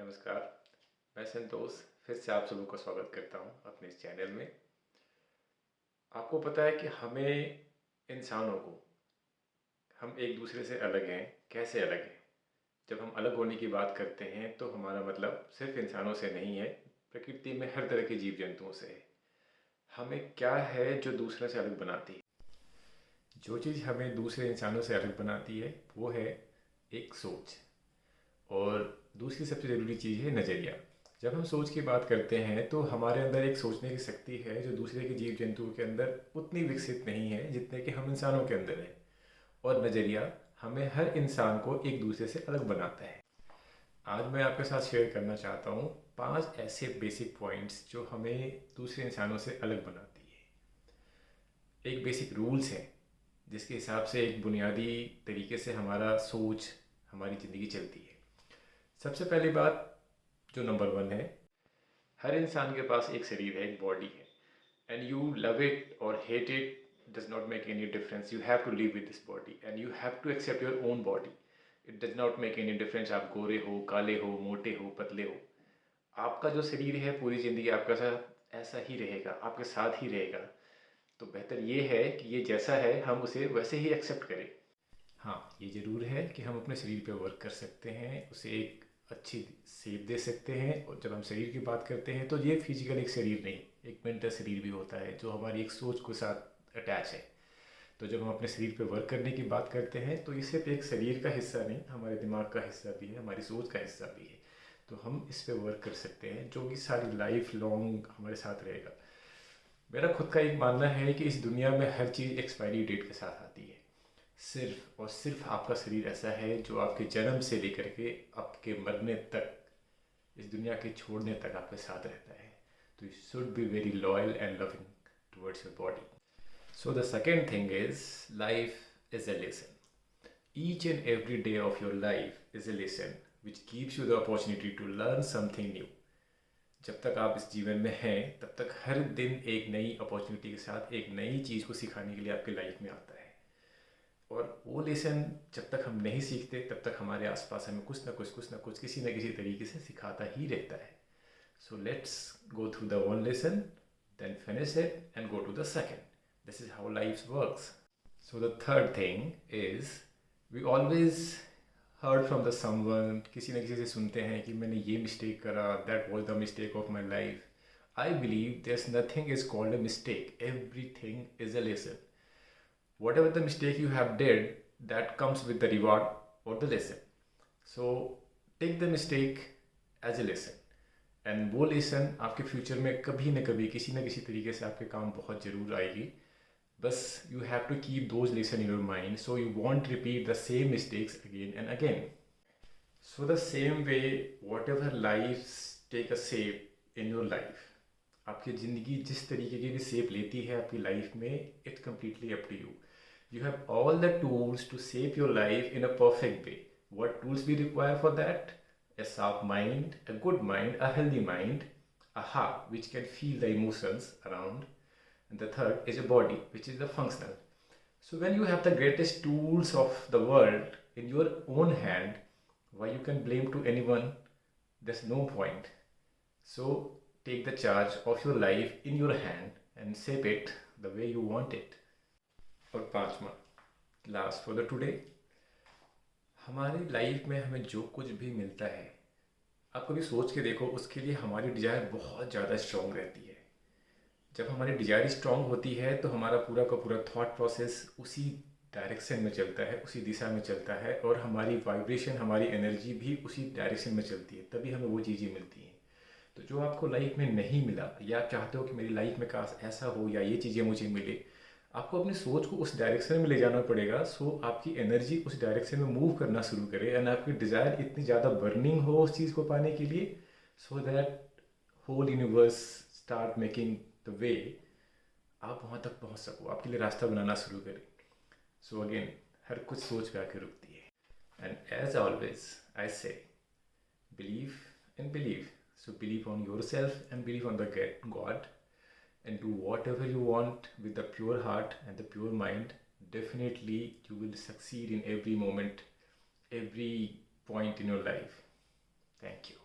नमस्कार, मैं संतोष फिर से आप सभी को स्वागत करता हूं अपने इस चैनल में। आपको पता है कि हमें इंसानों को हम एक दूसरे से अलग हैं। कैसे अलग हैं? जब हम अलग होने की बात करते हैं तो हमारा मतलब सिर्फ इंसानों से नहीं है, प्रकृति में हर तरह के जीव जंतुओं से है। हमें क्या है जो दूसरे से अलग बनाती है? जो चीज़ हमें दूसरे इंसानों से अलग बनाती है वो है एक सोच, और दूसरी सबसे ज़रूरी चीज़ है नज़रिया। जब हम सोच की बात करते हैं तो हमारे अंदर एक सोचने की शक्ति है जो दूसरे के जीव जंतुओं के अंदर उतनी विकसित नहीं है जितने कि हम इंसानों के अंदर है। और नज़रिया हमें हर इंसान को एक दूसरे से अलग बनाता है। आज मैं आपके साथ शेयर करना चाहता हूँ 5 ऐसे बेसिक पॉइंट्स जो हमें दूसरे इंसानों से अलग बनाती है। एक बेसिक रूल्स है जिसके हिसाब से एक बुनियादी तरीके से हमारा सोच, हमारी ज़िंदगी चलती है। सबसे पहली बात जो नंबर 1 है, हर इंसान के पास एक शरीर है, एक बॉडी है, एंड यू लव इट और hate it does not make any difference. You have to live with this body and you have to accept your own body. It does not make any difference आप गोरे हो, काले हो, मोटे हो, पतले हो। आपका जो शरीर है पूरी ज़िंदगी आपका साथ ऐसा ही रहेगा, आपके साथ ही रहेगा। तो बेहतर ये है कि ये जैसा है हम उसे वैसे ही एक्सेप्ट करें। हाँ, ये ज़रूर है कि हम अपने शरीर पे वर्क कर सकते हैं, उसे एक अच्छी शेप दे सकते हैं। और जब हम शरीर की बात करते हैं तो ये फिजिकल एक शरीर नहीं, एक मेंटल शरीर भी होता है जो हमारी एक सोच के साथ अटैच है। तो जब हम अपने शरीर पे वर्क करने की बात करते हैं तो ये सिर्फ एक शरीर का हिस्सा नहीं, हमारे दिमाग का हिस्सा भी है, हमारी सोच का हिस्सा भी है। तो हम इस पे वर्क कर सकते हैं जो कि सारी लाइफ लॉन्ग हमारे साथ रहेगा। मेरा खुद का एक मानना है कि इस दुनिया में हर चीज़ एक्सपायरी डेट के साथ आती है। सिर्फ और सिर्फ आपका शरीर ऐसा है जो आपके जन्म से लेकर के आपके मरने तक, इस दुनिया के छोड़ने तक आपके साथ रहता है। तो you should be very loyal and loving towards your body. So the second thing is life is a lesson. Each and every day of your life is a lesson which gives you the opportunity to learn something new. जब तक आप इस जीवन में हैं तब तक हर दिन एक नई अपॉर्चुनिटी के साथ एक नई चीज़ को सिखाने के लिए आपकी लाइफ में आता है। और वो लेसन जब तक हम नहीं सीखते तब तक हमारे आसपास हमें कुछ ना कुछ किसी न किसी तरीके से सिखाता ही रहता है। So let's go through the one lesson, then finish it and go to the second. This is how life works. So the third thing is we always heard from the someone, किसी न किसी से सुनते हैं कि मैंने ये mistake करा, that was the mistake of my life. I believe there is nothing is called a mistake, everything is a lesson. Whatever the mistake you have did, that comes with the reward or the lesson. So take the mistake as a lesson, and वो lesson आपके future में कभी न कभी किसी न किसी तरीके से आपके काम बहुत ज़रूर आएगी। बस you have to keep those lesson in your mind so you won't repeat the same mistakes again and again. So the same way, whatever lives take a shape in your life, आपकी ज़िंदगी जिस तरीके की भी shape लेती है आपकी life में, it's completely up to you. You have all the tools to shape your life in a perfect way. What tools we require for that? A sharp mind, a good mind, a healthy mind, a heart which can feel the emotions around, and the third is a body which is the functional. So when you have the greatest tools of the world in your own hand, why you can blame to anyone? There's no point. So take the charge of your life in your hand and shape it the way you want it. और पांचवा, last for the today, हमारी life में हमें जो कुछ भी मिलता है, आप कभी सोच के देखो, उसके लिए हमारी डिज़ायर बहुत ज़्यादा स्ट्रॉन्ग रहती है। जब हमारी डिज़ायर स्ट्रॉन्ग होती है तो हमारा पूरा का पूरा थॉट प्रोसेस उसी डायरेक्शन में चलता है, उसी दिशा में चलता है, और हमारी वाइब्रेशन, हमारी एनर्जी भी उसी डायरेक्शन में चलती है, तभी हमें वो चीज़ें मिलती हैं। तो जो आपको लाइफ में नहीं मिला, या आप चाहते हो कि मेरी लाइफ में काश ऐसा हो या ये चीज़ें मुझे मिले, आपको अपनी सोच को उस डायरेक्शन में ले जाना पड़ेगा। सो आपकी एनर्जी उस डायरेक्शन में मूव करना शुरू करे, एंड आपकी डिज़ायर इतनी ज़्यादा बर्निंग हो उस चीज़ को पाने के लिए, so that whole universe start making the way, आप वहाँ तक पहुँच सको, आपके लिए रास्ता बनाना शुरू करें। सो अगेन, हर कुछ सोच पे आके रुकती है। एंड एज ऑलवेज आई से, believe and believe. So believe on your self and believe on the God, and do whatever you want with the pure heart and the pure mind. Definitely you will succeed in every moment, every point in your life. Thank you.